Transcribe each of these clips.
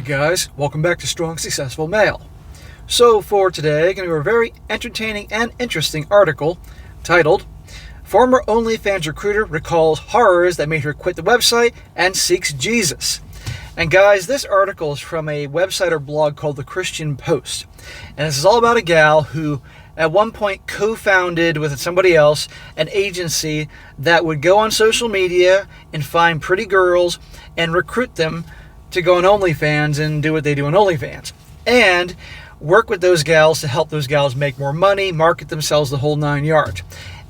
guys, welcome back to Strong Successful Male. So for today, I'm going to do a very entertaining and interesting article titled, Former OnlyFans Recruiter Recalls Horrors That Made Her Quit the Website and Seeks Jesus. And guys, this article is from a website or blog called The Christian Post. And this is all about a gal who at one point co-founded with somebody else an agency that would go on social media and find pretty girls and recruit them to go on OnlyFans and do what they do on OnlyFans. And work with those gals to help those gals make more money, market themselves, the whole 9 yards.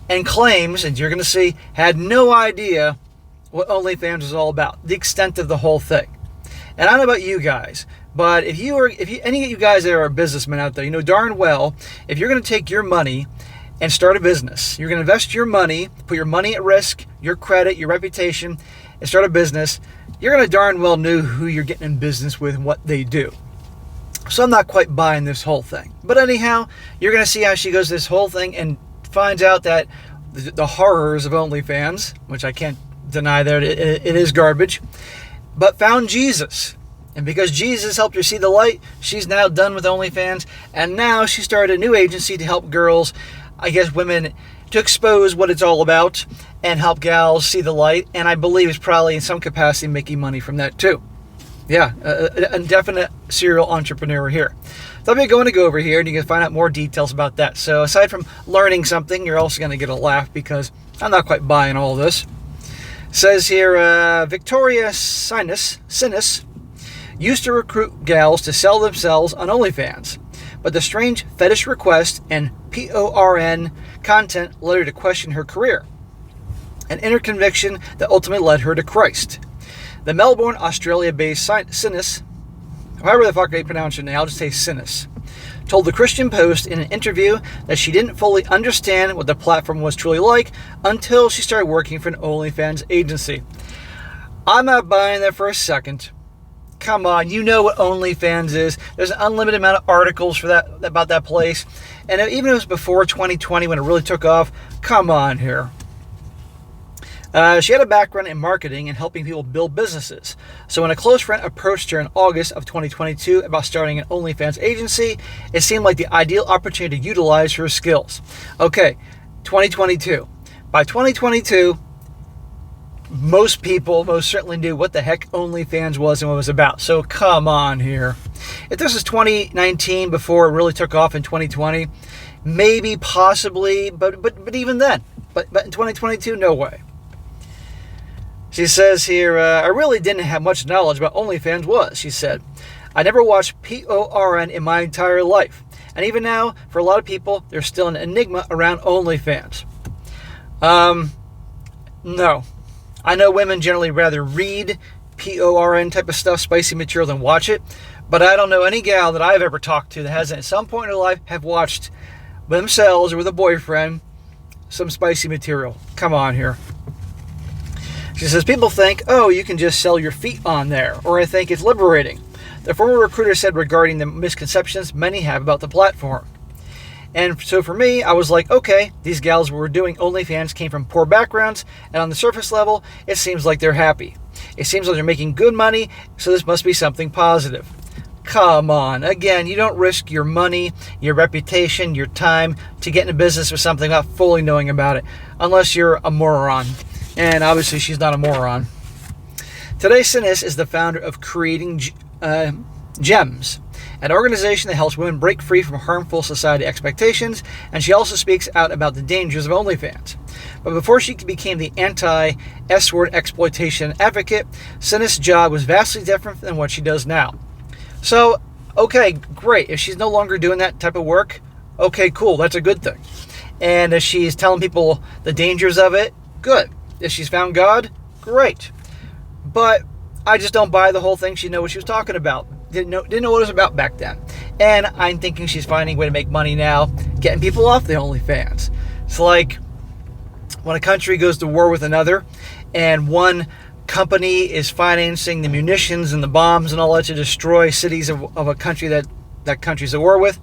And claims, and you're going to see, had no idea what OnlyFans was all about, the extent of the whole thing. And I don't know about you guys, but if any of you guys that are businessmen out there, you know darn well, if you're going to take your money and start a business, you're going to invest your money, put your money at risk, your credit, your reputation, and start a business, you're going to darn well know who you're getting in business with and what they do. So I'm not quite buying this whole thing. But anyhow, you're going to see how she goes this whole thing and finds out that the horrors of OnlyFans, which I can't deny that it is garbage, but found Jesus. And because Jesus helped her see the light, she's now done with OnlyFans. And now she started a new agency to help girls, I guess women, to expose what it's all about and help gals see the light. And I believe it's probably in some capacity making money from that too. Yeah, a definite serial entrepreneur here. So I'm going to go over here and you can find out more details about that. So aside from learning something, you're also going to get a laugh because I'm not quite buying all this. It says here, Victoria Sinness used to recruit gals to sell themselves on OnlyFans, but the strange fetish request and porn content led her to question her career, an inner conviction that ultimately led her to Christ. The Melbourne, Australia-based Sinness, however the fuck they pronounce her name, I'll just say Sinness, told the Christian Post in an interview that she didn't fully understand what the platform was truly like until she started working for an OnlyFans agency. I'm not buying that for a second. Come on, you know what OnlyFans is. There's an unlimited amount of articles for that about that place. And even if it was before 2020 when it really took off, come on here. She had a background in marketing and helping people build businesses. So when a close friend approached her in August of 2022 about starting an OnlyFans agency, it seemed like the ideal opportunity to utilize her skills. Okay, 2022. By 2022, most people most certainly knew what the heck OnlyFans was and what it was about. So come on here. If this was 2019 before it really took off in 2020, maybe, possibly, but even then. But in 2022, no way. She says here, I really didn't have much knowledge about OnlyFans was, she said. I never watched porn in my entire life. And even now, for a lot of people, there's still an enigma around OnlyFans. No. I know women generally rather read porn type of stuff, spicy material, than watch it. But I don't know any gal that I've ever talked to that hasn't at some point in her life have watched themselves or with a boyfriend some spicy material. Come on here. She says, people think, oh, you can just sell your feet on there, or I think it's liberating. The former recruiter said regarding the misconceptions many have about the platform. And so for me, I was like, okay, these gals who were doing OnlyFans came from poor backgrounds, and on the surface level, it seems like they're happy. It seems like they're making good money, so this must be something positive. Come on. Again, you don't risk your money, your reputation, your time to get into business with something without fully knowing about it, unless you're a moron. And obviously she's not a moron. Today, Sinness is the founder of Creating Gems, an organization that helps women break free from harmful society expectations, and she also speaks out about the dangers of OnlyFans. But before she became the anti-S-word exploitation advocate, Sinness' job was vastly different than what she does now. So, okay, great. If she's no longer doing that type of work, okay, cool, that's a good thing. And if she's telling people the dangers of it, good. If she's found God, great. But I just don't buy the whole thing. She knew what she was talking about. Didn't know what it was about back then. And I'm thinking she's finding a way to make money now, getting people off the OnlyFans. It's like when a country goes to war with another, and one company is financing the munitions and the bombs and all that to destroy cities of a country that country's at war with.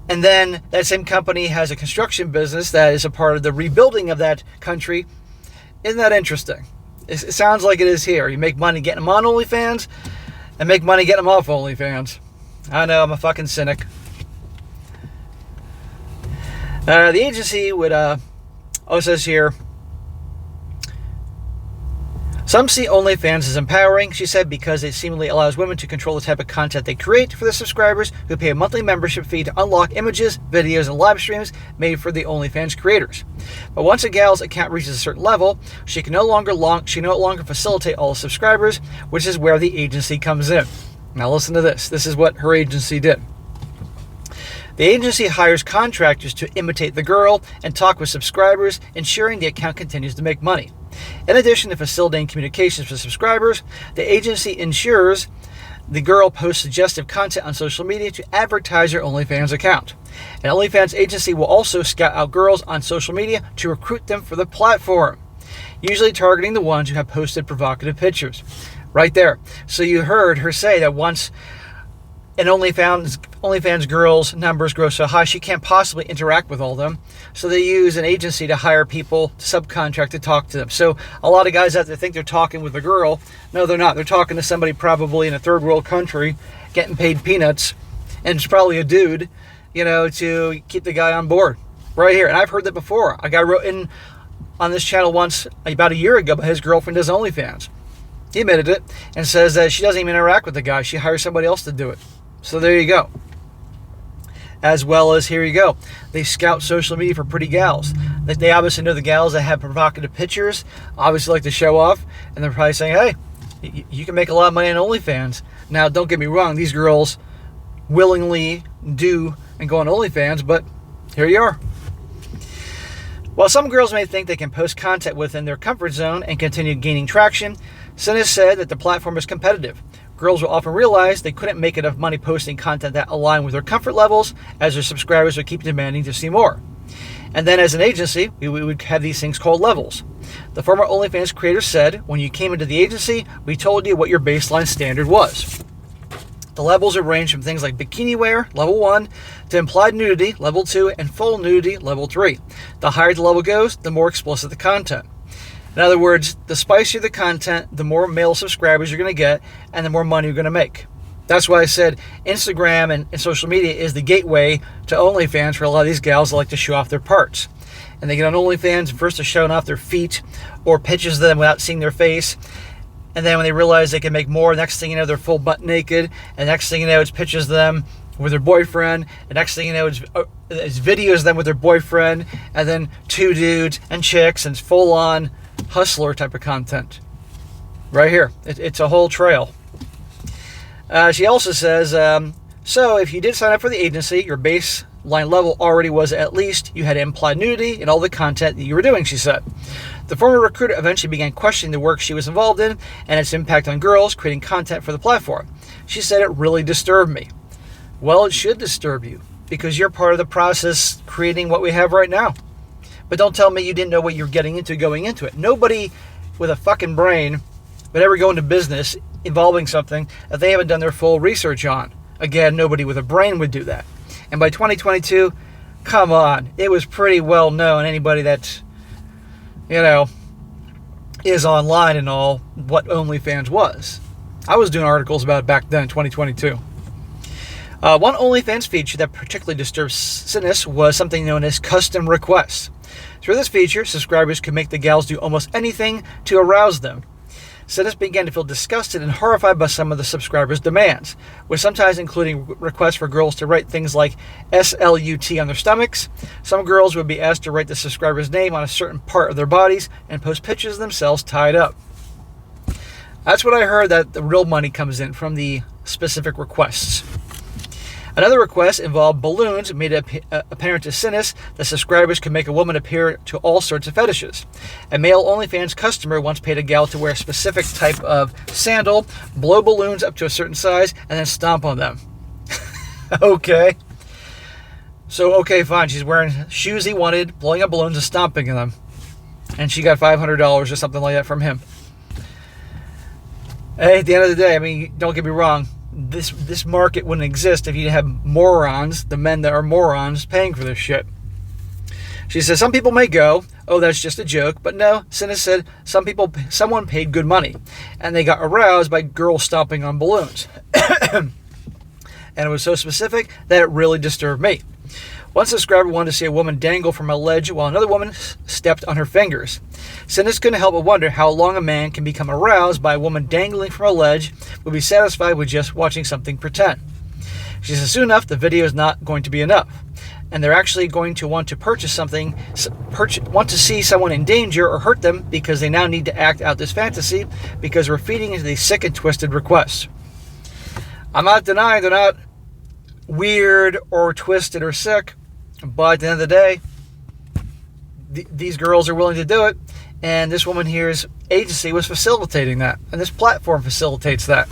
And then that same company has a construction business that is a part of the rebuilding of that country. Isn't that interesting? It sounds like it is here. You make money getting them on OnlyFans, and make money getting them off OnlyFans. I know, I'm a fucking cynic. The agency would, says here, some see OnlyFans as empowering, she said, because it seemingly allows women to control the type of content they create for their subscribers who pay a monthly membership fee to unlock images, videos, and live streams made for the OnlyFans creators. But once a gal's account reaches a certain level, she no longer facilitate all subscribers, which is where the agency comes in. Now listen to this. This is what her agency did. The agency hires contractors to imitate the girl and talk with subscribers, ensuring the account continues to make money. In addition to facilitating communications with subscribers, the agency ensures the girl posts suggestive content on social media to advertise her OnlyFans account. An OnlyFans agency will also scout out girls on social media to recruit them for the platform, usually targeting the ones who have posted provocative pictures. Right there. So you heard her say that once an OnlyFans girl's numbers grow so high, she can't possibly interact with all of them. So they use an agency to hire people to subcontract to talk to them. So a lot of guys out there think they're talking with a girl. No, they're not. They're talking to somebody probably in a third world country, getting paid peanuts, and it's probably a dude, to keep the guy on board. Right here. And I've heard that before. A guy wrote in on this channel once, about a year ago, but his girlfriend does OnlyFans. He admitted it and says that she doesn't even interact with the guy. She hires somebody else to do it. So there you go. As well as, here you go, they scout social media for pretty gals. They obviously know the gals that have provocative pictures, obviously like to show off, and they're probably saying, hey, you can make a lot of money on OnlyFans. Now, don't get me wrong, these girls willingly do and go on OnlyFans, but here you are. While some girls may think they can post content within their comfort zone and continue gaining traction, Sinness said that the platform is competitive. Girls will often realize they couldn't make enough money posting content that aligned with their comfort levels, as their subscribers would keep demanding to see more. And then as an agency, we would have these things called levels. The former OnlyFans creator said, when you came into the agency, we told you what your baseline standard was. The levels would range from things like bikini wear, level 1, to implied nudity, level 2, and full nudity, level 3. The higher the level goes, the more explicit the content. In other words, the spicier the content, the more male subscribers you're going to get, and the more money you're going to make. That's why I said Instagram and social media is the gateway to OnlyFans for a lot of these gals that like to show off their parts. And they get on OnlyFans, and first they're showing off their feet or pictures of them without seeing their face. And then when they realize they can make more, next thing you know, they're full butt naked. And next thing you know, it's pictures of them with their boyfriend. And next thing you know, it's videos of them with their boyfriend. And then two dudes and chicks, and it's full-on hustler type of content. Right here. It's a whole trail. She also says, so if you did sign up for the agency, your baseline level already was at least you had implied nudity in all the content that you were doing, she said. The former recruiter eventually began questioning the work she was involved in and its impact on girls creating content for the platform. She said, it really disturbed me. Well, it should disturb you because you're part of the process creating what we have right now. But don't tell me you didn't know what you're getting into going into it. Nobody with a fucking brain would ever go into business involving something that they haven't done their full research on. Again, nobody with a brain would do that. And by 2022, come on, it was pretty well known, anybody that, is online and all, what OnlyFans was. I was doing articles about it back then, 2022. One OnlyFans feature that particularly disturbed Sinness was something known as custom requests. Through this feature, subscribers could make the gals do almost anything to arouse them. Sinness began to feel disgusted and horrified by some of the subscribers' demands, with sometimes including requests for girls to write things like SLUT on their stomachs. Some girls would be asked to write the subscriber's name on a certain part of their bodies and post pictures of themselves tied up. That's what I heard, that the real money comes in from the specific requests. Another request involved balloons made it apparent to Sinness that subscribers could make a woman appear to all sorts of fetishes. A male OnlyFans customer once paid a gal to wear a specific type of sandal, blow balloons up to a certain size, and then stomp on them. Okay. So, okay, fine. She's wearing shoes he wanted, blowing up balloons and stomping in them. And she got $500 or something like that from him. Hey, at the end of the day, I mean, don't get me wrong. This market wouldn't exist if you have morons, the men that are morons, paying for this shit. She says, some people may go, oh, that's just a joke. But no, Sinness said someone paid good money, and they got aroused by girls stomping on balloons. And it was so specific that it really disturbed me. One subscriber wanted to see a woman dangle from a ledge while another woman stepped on her fingers. Sinness couldn't help but wonder how long a man can become aroused by a woman dangling from a ledge would be satisfied with just watching something pretend. She says soon enough the video is not going to be enough, and they're actually going to want to want to see someone in danger or hurt them because they now need to act out this fantasy because we're feeding into these sick and twisted requests. I'm not denying they're not weird or twisted or sick, but at the end of the day, these girls are willing to do it, and this woman here's agency was facilitating that, and this platform facilitates that.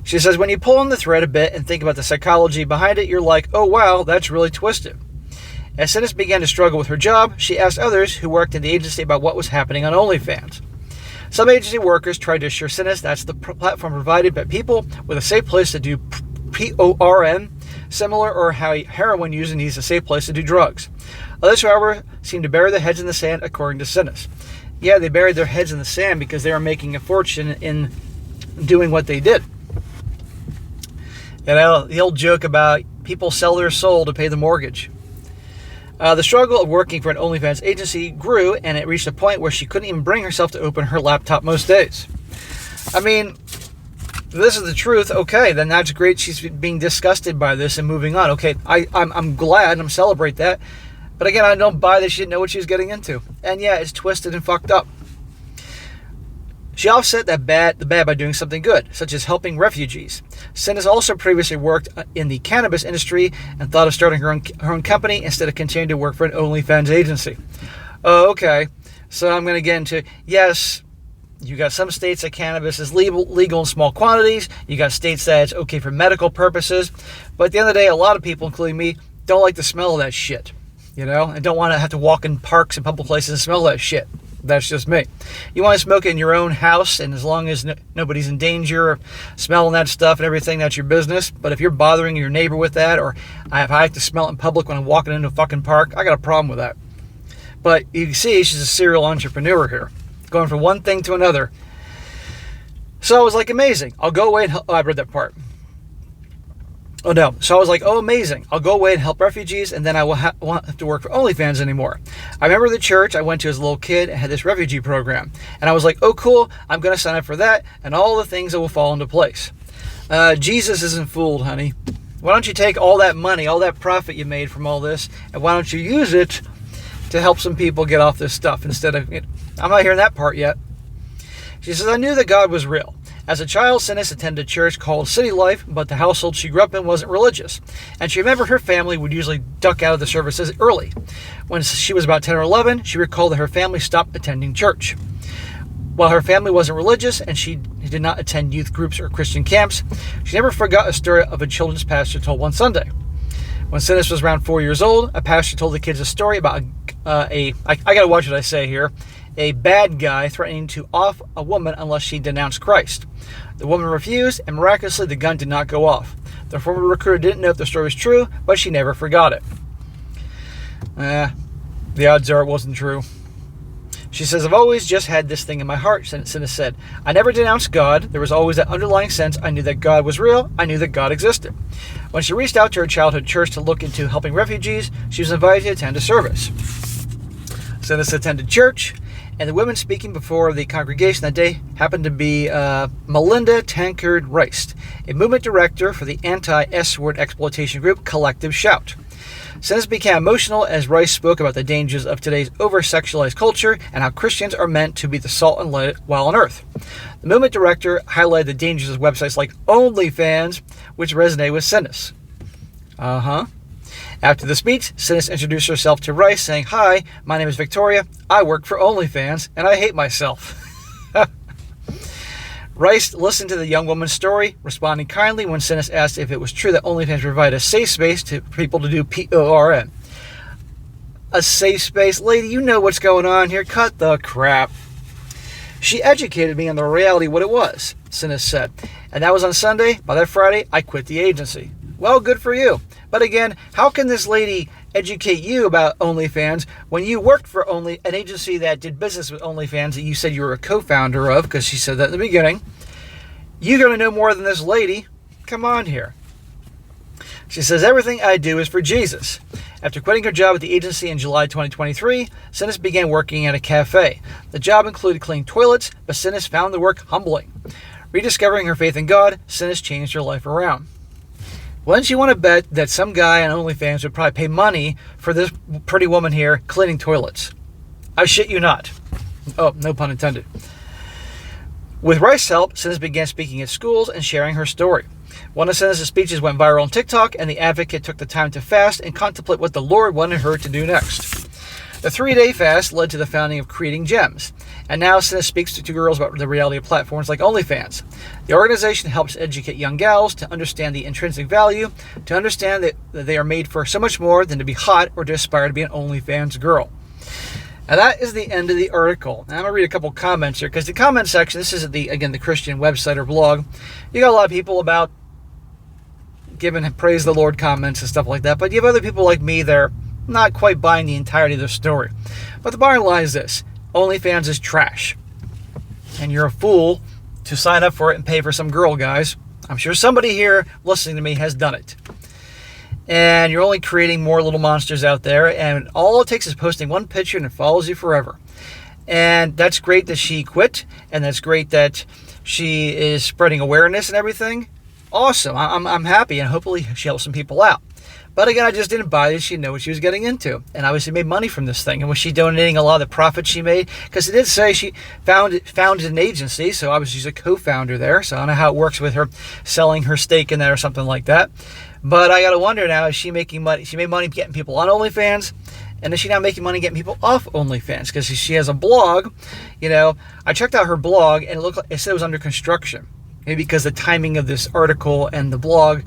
She says, when you pull on the thread a bit and think about the psychology behind it, you're like, oh wow, that's really twisted. As Sinness began to struggle with her job, she asked others who worked in the agency about what was happening on OnlyFans. Some agency workers tried to assure Sinness that's the platform provided by people with a safe place to do PORN, similar or how heroin user needs a safe place to do drugs. Others, however, seemed to bury their heads in the sand, according to Sinness. Yeah, they buried their heads in the sand because they were making a fortune in doing what they did. You know, the old joke about people sell their soul to pay the mortgage. The struggle of working for an OnlyFans agency grew, and it reached a point where she couldn't even bring herself to open her laptop most days. I mean, if this is the truth, okay, then that's great. She's being disgusted by this and moving on. Okay, I'm glad, I'm celebrate that. But again, I don't buy that she didn't know what she was getting into. And yeah, it's twisted and fucked up. She offset the bad by doing something good, such as helping refugees. Sinness also previously worked in the cannabis industry and thought of starting her own company instead of continuing to work for an OnlyFans agency. Oh, okay. So I'm going to get into, yes, you got some states that cannabis is legal in small quantities. You got states that it's okay for medical purposes. But at the end of the day, a lot of people, including me, don't like the smell of that shit. You know, and don't want to have to walk in parks and public places and smell that shit. That's just me. You want to smoke it in your own house, and as long as nobody's in danger of smelling that stuff and everything, that's your business. But if you're bothering your neighbor with that, or if I have to smell it in public when I'm walking into a fucking park, I got a problem with that. But you can see she's a serial entrepreneur here, going from one thing to another. So I was like, amazing. I'll go away and help. Oh, I read that part. Oh no. So I was like, oh, amazing. I'll go away and help refugees, and then I won't have to work for OnlyFans anymore. I remember the church I went to as a little kid and had this refugee program. And I was like, oh, cool. I'm going to sign up for that, and all the things that will fall into place. Jesus isn't fooled, honey. Why don't you take all that money, all that profit you made from all this, and why don't you use it to help some people get off this stuff instead of... I'm not hearing that part yet. She says, I knew that God was real. As a child, Sinness attended a church called City Life, but the household she grew up in wasn't religious. And she remembered her family would usually duck out of the services early. When she was about 10 or 11, she recalled that her family stopped attending church. While her family wasn't religious and she did not attend youth groups or Christian camps, she never forgot a story of a children's pastor told one Sunday. When Sinness was around 4 years old, a pastor told the kids a story about I gotta watch what I say here, a bad guy threatening to off a woman unless she denounced Christ. The woman refused, and miraculously the gun did not go off. The former recruiter didn't know if the story was true, but she never forgot it. The odds are it wasn't true. She says, I've always just had this thing in my heart, Sinness said. I never denounced God. There was always that underlying sense. I knew that God was real. I knew that God existed. When she reached out to her childhood church to look into helping refugees, she was invited to attend a service. Sinness attended church, and the women speaking before the congregation that day happened to be Melinda Tankard Rice, a movement director for the anti-S-word exploitation group Collective Shout. Sinness became emotional as Rice spoke about the dangers of today's over-sexualized culture and how Christians are meant to be the salt and light while on earth. The movement director highlighted the dangers of websites like OnlyFans, which resonate with Sinness. After the speech, Sinness introduced herself to Rice, saying, Hi, my name is Victoria. I work for OnlyFans, and I hate myself. Rice listened to the young woman's story, responding kindly when Sinness asked if it was true that OnlyFans provided a safe space to people to do PORN. A safe space? Lady, you know what's going on here. Cut the crap. She educated me on the reality of what it was, Sinness said. And that was on Sunday. By that Friday, I quit the agency. Well, good for you. But again, how can this lady educate you about OnlyFans when you worked for an agency that did business with OnlyFans that you said you were a co-founder of, because she said that in the beginning. You're going to know more than this lady. Come on here. She says, everything I do is for Jesus. After quitting her job at the agency in July 2023, Sinness began working at a cafe. The job included cleaning toilets, but Sinness found the work humbling. Rediscovering her faith in God, Sinness changed her life around. Wouldn't you want to bet that some guy on OnlyFans would probably pay money for this pretty woman here cleaning toilets? I shit you not. Oh, no pun intended. With Rice's help, Sinness began speaking at schools and sharing her story. One of Sinness' speeches went viral on TikTok, and the advocate took the time to fast and contemplate what the Lord wanted her to do next. The 3-day fast led to the founding of Creating Gems, and now Sinness speaks to girls about the reality of platforms like OnlyFans. The organization helps educate young gals to understand the intrinsic value, to understand that they are made for so much more than to be hot or to aspire to be an OnlyFans girl. And that is the end of the article. Now I'm going to read a couple comments here, because the comment section, this is the Christian website or blog. You got a lot of people about giving praise the Lord comments and stuff like that, but you have other people like me that are not quite buying the entirety of the story. But the bottom line is this: OnlyFans is trash. And you're a fool to sign up for it and pay for some girl, guys. I'm sure somebody here listening to me has done it. And you're only creating more little monsters out there, and all it takes is posting one picture and it follows you forever. And that's great that she quit, and that's great that she is spreading awareness and everything. Awesome. I'm happy, and hopefully she helps some people out. But again, I just didn't buy it. She didn't know what she was getting into. And obviously made money from this thing. And was she donating a lot of the profits she made? Because it did say she founded an agency, so obviously she's a co-founder there. So I don't know how it works with her selling her stake in that or something like that. But I got to wonder now, is she making money? She made money getting people on OnlyFans, and is she now making money getting people off OnlyFans? Because she has a blog. You know, I checked out her blog, and it said it was under construction. Maybe because the timing of this article and the blog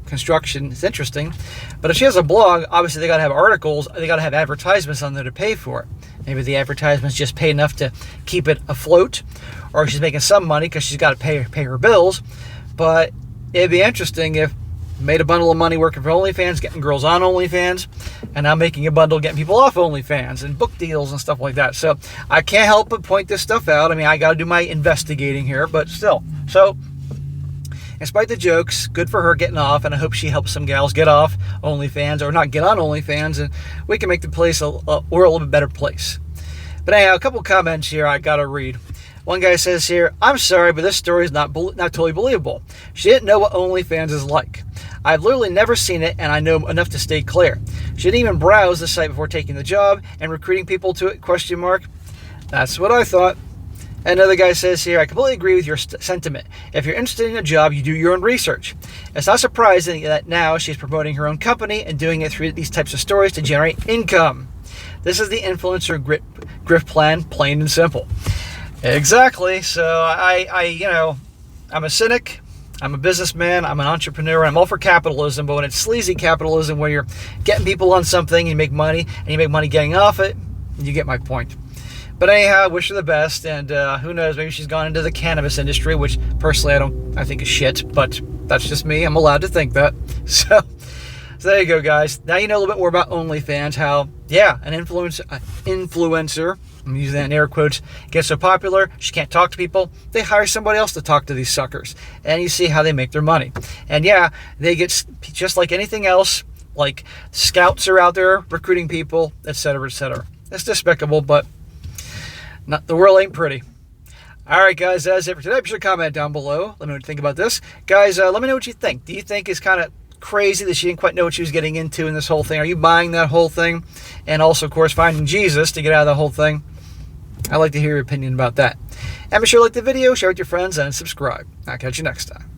construction is interesting. But if she has a blog, obviously they got to have articles, they got to have advertisements on there to pay for it. Maybe the advertisements just pay enough to keep it afloat, or she's making some money because she's got to pay her bills. But it'd be interesting if made a bundle of money working for OnlyFans, getting girls on OnlyFans, and now making a bundle getting people off OnlyFans and book deals and stuff like that. So I can't help but point this stuff out. I mean, I got to do my investigating here, but still. So in spite of the jokes, good for her getting off, and I hope she helps some gals get off OnlyFans, or not get on OnlyFans, and we can make the place a little bit better place. But anyhow, a couple comments here I got to read. One guy says here, I'm sorry, but this story is not totally believable. She didn't know what OnlyFans is like. I've literally never seen it, and I know enough to stay clear. She didn't even browse the site before taking the job and recruiting people to it, ? That's what I thought. Another guy says here, I completely agree with your sentiment. If you're interested in a job, you do your own research. It's not surprising that now she's promoting her own company and doing it through these types of stories to generate income. This is the influencer grift plan, plain and simple. Exactly. So I'm a cynic. I'm a businessman. I'm an entrepreneur. I'm all for capitalism, but when it's sleazy capitalism where you're getting people on something, you make money, and you make money getting off it, you get my point. But anyhow, I wish her the best, and who knows, maybe she's gone into the cannabis industry, which personally I think is shit, but that's just me. I'm allowed to think that. So there you go, guys. Now you know a little bit more about OnlyFans, how, yeah, an influencer, I'm using that in air quotes, gets so popular, she can't talk to people, they hire somebody else to talk to these suckers. And you see how they make their money. And yeah, they get, just like anything else, like scouts are out there recruiting people, etc., etc. It's despicable, but the world ain't pretty. All right, guys, that's it for today. Be sure to comment down below. Let me know what you think about this. Guys, let me know what you think. Do you think it's kind of crazy that she didn't quite know what she was getting into in this whole thing? Are you buying that whole thing? And also, of course, finding Jesus to get out of the whole thing? I'd like to hear your opinion about that. And be sure to like the video, share it with your friends, and subscribe. I'll catch you next time.